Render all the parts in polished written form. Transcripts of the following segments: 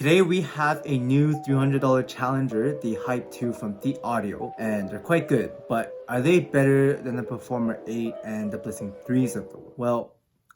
Today we have a new $300 challenger, the Hype 2 from The Audio, and they're quite good, but are they better than the Performer 8 and the Blissing 3s of the world? Well,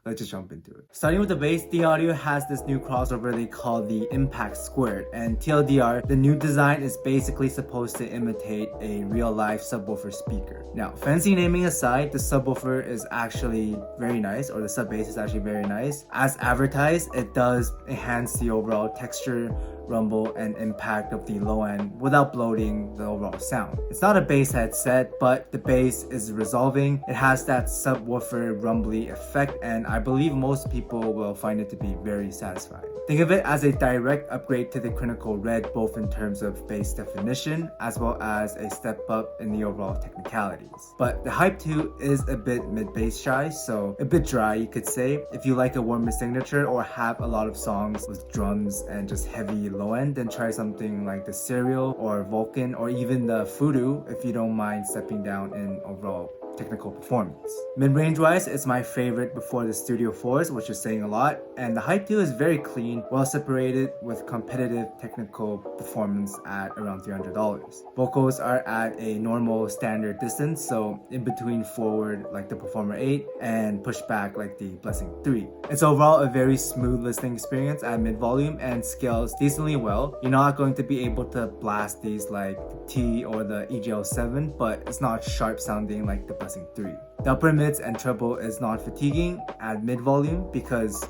let's just jump into it. Starting with the bass, The Audio has this new crossover they call the Impact Squared, and TLDR, the new design is basically supposed to imitate a real-life subwoofer speaker. Now, fancy naming aside, the subwoofer is actually very nice, or the sub bass is actually very nice. As advertised, it does enhance the overall texture, rumble, and impact of the low end without bloating the overall sound. It's not a bass headset, but the bass is resolving. It has that subwoofer rumbly effect, and I believe most people will find it to be very satisfying. Think of it as a direct upgrade to the Clinical Red, both in terms of bass definition as well as a step up in the overall technicalities. But the Hype 2 is a bit mid-bass shy, so a bit dry you could say. If you like a warmer signature or have a lot of songs with drums and just heavy low end, then try something like the Serial or Vulcan or even the Voodoo if you don't mind stepping down in overall technical performance. Mid-range wise, it's my favorite before the Studio 4s, which is saying a lot, and the Hype 2 is very clean, well separated with competitive technical performance at around $300. Vocals are at a normal standard distance, so in between forward like the Performer 8 and push back like the Blessing 3. It's overall a very smooth listening experience at mid-volume and scales decently well. You're not going to be able to blast these like the T or the EGL7, but it's not sharp sounding like the Blessing 3. The upper mids and treble is non-fatiguing at mid-volume because,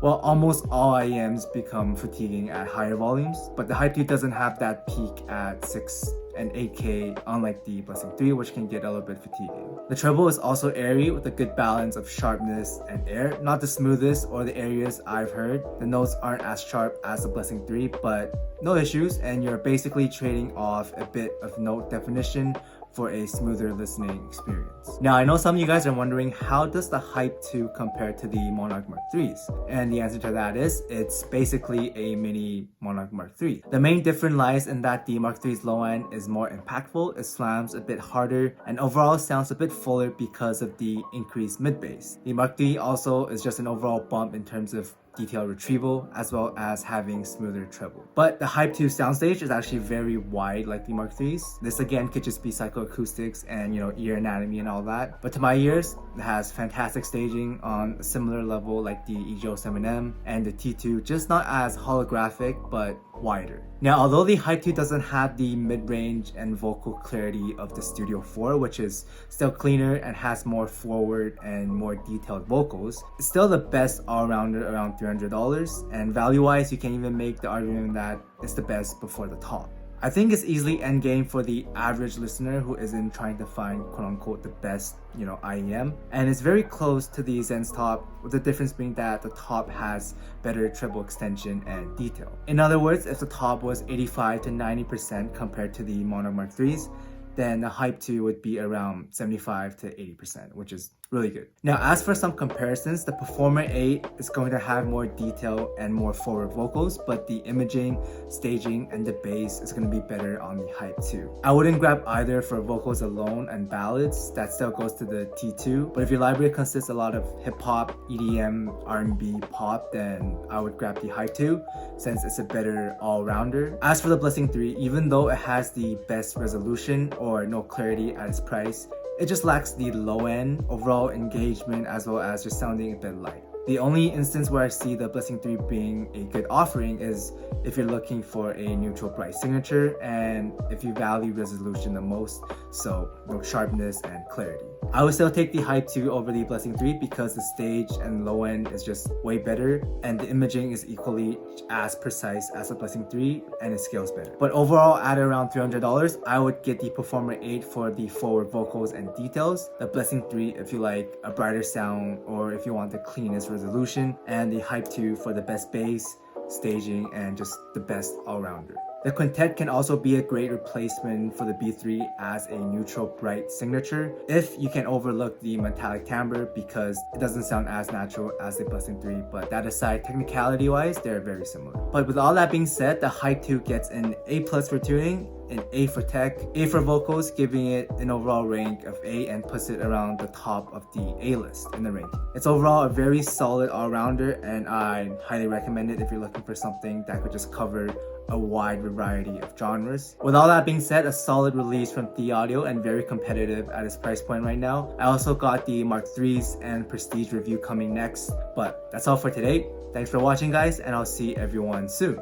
well, almost all IEMs become fatiguing at higher volumes, but the Hype 2 doesn't have that peak at 6 and 8K, unlike the Blessing 3, which can get a little bit fatiguing. The treble is also airy with a good balance of sharpness and air. Not the smoothest or the airiest I've heard. The notes aren't as sharp as the Blessing 3, but no issues, and you're basically trading off a bit of note definition for a smoother listening experience. Now, I know some of you guys are wondering, how does the Hype 2 compare to the Monarch Mark 3s? And the answer to that is, it's basically a mini Monarch Mark 3. The main difference lies in that the Mark 3's low end is more impactful, it slams a bit harder, and overall sounds a bit fuller because of the increased mid bass. The Mark 3 also is just an overall bump in terms of detail retrieval as well as having smoother treble. But the Hype 2 soundstage is actually very wide like the Mark 3s. This again could just be psychoacoustics and ear anatomy and all that. But to my ears, it has fantastic staging on a similar level like the EGO7M and the T2, just not as holographic but wider. Now, although the Hype 2 doesn't have the mid-range and vocal clarity of the Studio 4, which is still cleaner and has more forward and more detailed vocals, it's still the best all-rounder around $300, and value-wise, you can even make the argument that it's the best before the top. I think it's easily endgame for the average listener who isn't trying to find quote-unquote the best, IEM, and it's very close to the Zen's top, with the difference being that the top has better treble extension and detail. In other words, if the top was 85 to 90% compared to the Monarch Mark 3s, then the Hype 2 would be around 75 to 80%, which is really good. Now, as for some comparisons, the Performer 8 is going to have more detail and more forward vocals, but the imaging, staging, and the bass is going to be better on the Hype 2. I wouldn't grab either for vocals alone and ballads. That still goes to the T2, but if your library consists a lot of hip-hop, EDM, R&B, pop, then I would grab the Hype 2 since it's a better all-rounder. As for the Blessing 3, even though it has the best resolution or no clarity at its price, it just lacks the low end, overall engagement, as well as just sounding a bit light. The only instance where I see the Blessing 3 being a good offering is if you're looking for a neutral price signature and if you value resolution the most, so sharpness and clarity. I would still take the Hype 2 over the Blessing 3 because the stage and low end is just way better and the imaging is equally as precise as the Blessing 3 and it scales better. But overall, at around $300, I would get the Performer 8 for the forward vocals and details, the Blessing 3 if you like a brighter sound or if you want the cleanest resolution, and the Hype 2 for the best bass, staging, and just the best all-rounder. The Quintet can also be a great replacement for the B3 as a neutral bright signature if you can overlook the metallic timbre because it doesn't sound as natural as the Blessing 3, but that aside, technicality wise, they're very similar. But with all that being said, the Hype 2 gets an A+ for tuning an A for tech, A for vocals, giving it an overall rank of A and puts it around the top of the A list in the ranking. It's overall a very solid all-rounder, and I highly recommend it if you're looking for something that could just cover a wide variety of genres. With all that being said, a solid release from The Audio and very competitive at its price point right now. I also got the Mark III's and Prestige review coming next, but that's all for today. Thanks for watching, guys, and I'll see everyone soon.